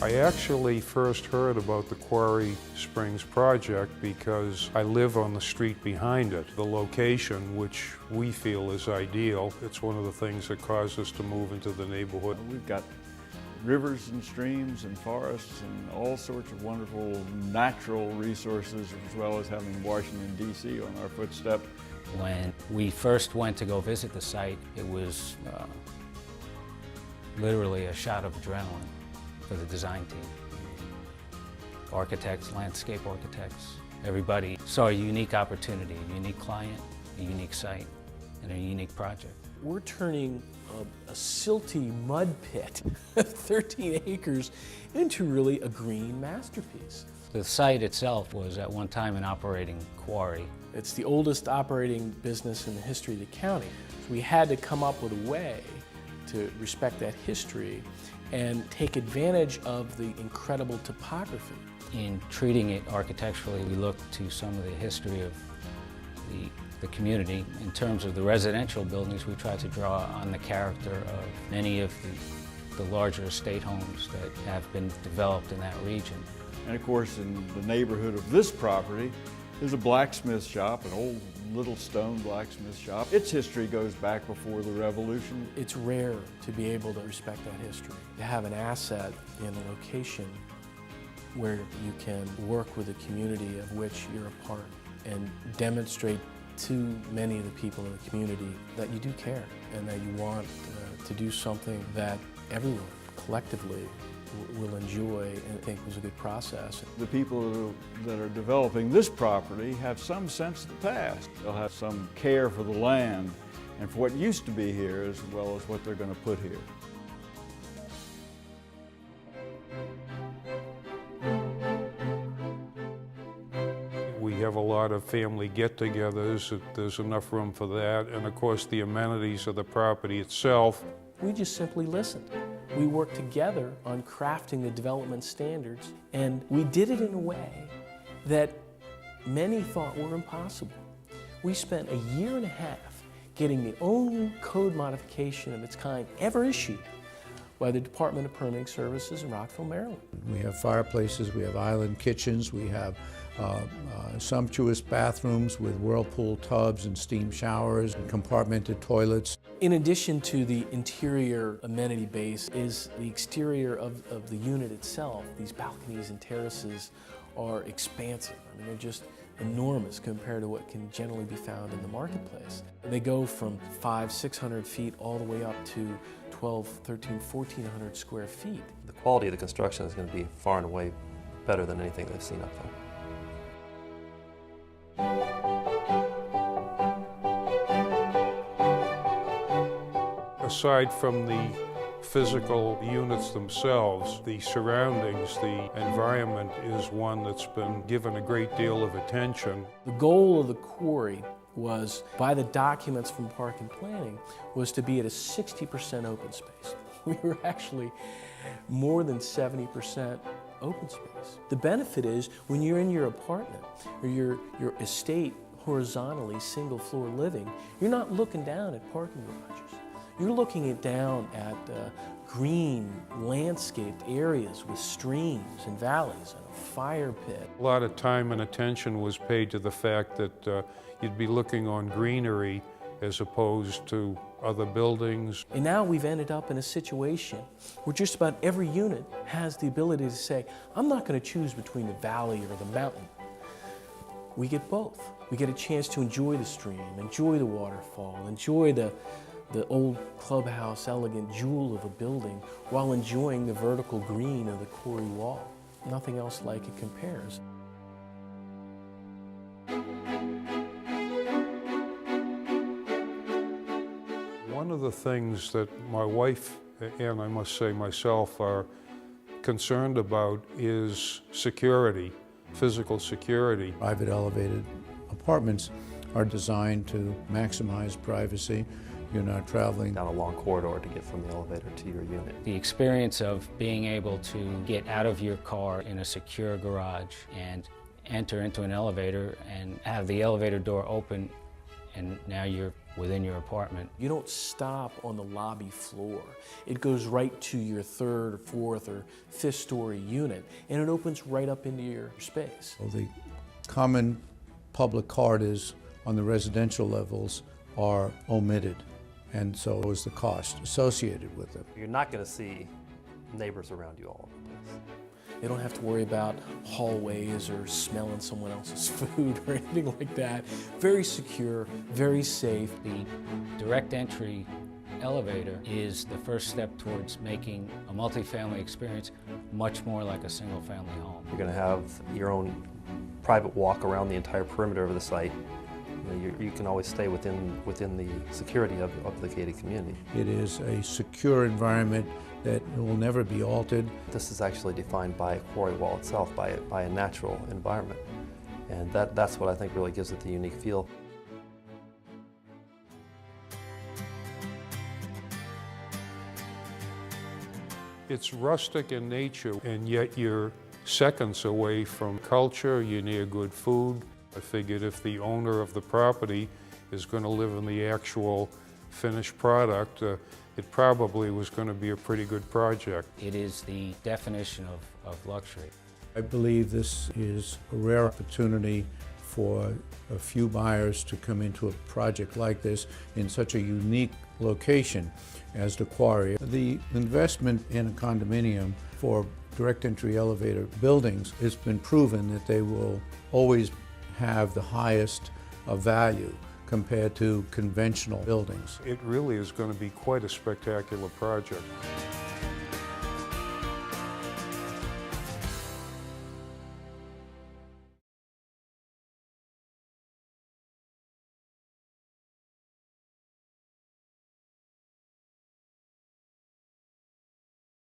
I actually first heard about the Quarry Springs project because I live on the street behind it. The location, which we feel is ideal, it's one of the things that caused us to move into the neighborhood. We've got rivers and streams and forests and all sorts of wonderful natural resources, as well as having Washington, D.C. on our footstep. When we first went to go visit the site, it was literally a shot of adrenaline for the design team. Architects, landscape architects, everybody saw a unique opportunity, a unique client, a unique site, and a unique project. We're turning a silty mud pit, 13 acres, into really a green masterpiece. The site itself was at one time an operating quarry. It's the oldest operating business in the history of the county. So we had to come up with a way to respect that history and take advantage of the incredible topography. In treating it architecturally, we looked to some of the history of the community. In terms of the residential buildings, we tried to draw on the character of many of the larger estate homes that have been developed in that region. And of course, in the neighborhood of this property, there's a blacksmith shop, an old little stone blacksmith shop. Its history goes back before the Revolution. It's rare to be able to respect that history, to have an asset in a location where you can work with a community of which you're a part and demonstrate to many of the people in the community that you do care and that you want to do something that everyone collectively will enjoy and think was a good process. The people that are developing this property have some sense of the past. They'll have some care for the land and for what used to be here as well as what they're going to put here. We have a lot of family get-togethers. There's enough room for that. And of course, the amenities of the property itself. We just simply listened. We worked together on crafting the development standards, and we did it in a way that many thought were impossible. We spent a year and a half getting the only code modification of its kind ever issued by the Department of Permitting Services in Rockville, Maryland. We have fireplaces, we have island kitchens, we have sumptuous bathrooms with whirlpool tubs and steam showers and compartmented toilets. In addition to the interior amenity base is the exterior of the unit itself. These balconies and terraces are expansive. I mean, they're just enormous compared to what can generally be found in the marketplace. They go from 500-600 feet all the way up to 1,200, 1,300, 1,400 square feet. The quality of the construction is going to be far and away better than anything they've seen up there. Aside from the physical units themselves, the surroundings, the environment is one that's been given a great deal of attention. The goal of the quarry was, by the documents from Park and Planning, was to be at a 60% open space. We were actually more than 70% open space. The benefit is when you're in your apartment or your estate horizontally, single floor living, you're not looking down at parking garages. You're looking down at green, landscaped areas with streams and valleys and a fire pit. A lot of time and attention was paid to the fact that you'd be looking on greenery as opposed to other buildings. And now we've ended up in a situation where just about every unit has the ability to say, I'm not going to choose between the valley or the mountain. We get both. We get a chance to enjoy the stream, enjoy the waterfall, enjoy the old clubhouse, elegant jewel of a building, while enjoying the vertical green of the quarry wall. Nothing else like it compares. One of the things that my wife, and I must say myself, are concerned about is security, physical security. Private elevated apartments are designed to maximize privacy. You're not traveling Down a long corridor to get from the elevator to your unit. The experience of being able to get out of your car in a secure garage and enter into an elevator and have the elevator door open and now you're within your apartment. You don't stop on the lobby floor. It goes right to your third or fourth or fifth story unit, and it opens right up into your space. Well, the common public corridors on the residential levels are omitted, and so is the cost associated with them. You're not going to see neighbors around you all over the place. They don't have to worry about hallways or smelling someone else's food or anything like that. Very secure, very safe. The direct entry elevator is the first step towards making a multifamily experience much more like a single-family home. You're going to have your own private walk around the entire perimeter of the site. You can always stay within the security of the gated community. It is a secure environment that will never be altered. This is actually defined by a quarry wall itself, by a natural environment. And that's what I think really gives it the unique feel. It's rustic in nature, and yet you're seconds away from culture, you're near good food. I figured if the owner of the property is going to live in the actual finished product, it probably was going to be a pretty good project. It is the definition of luxury. I believe this is a rare opportunity for a few buyers to come into a project like this in such a unique location as the Quarry. The investment in a condominium for direct entry elevator buildings, it's been proven that they will always have the highest value compared to conventional buildings. It really is going to be quite a spectacular project.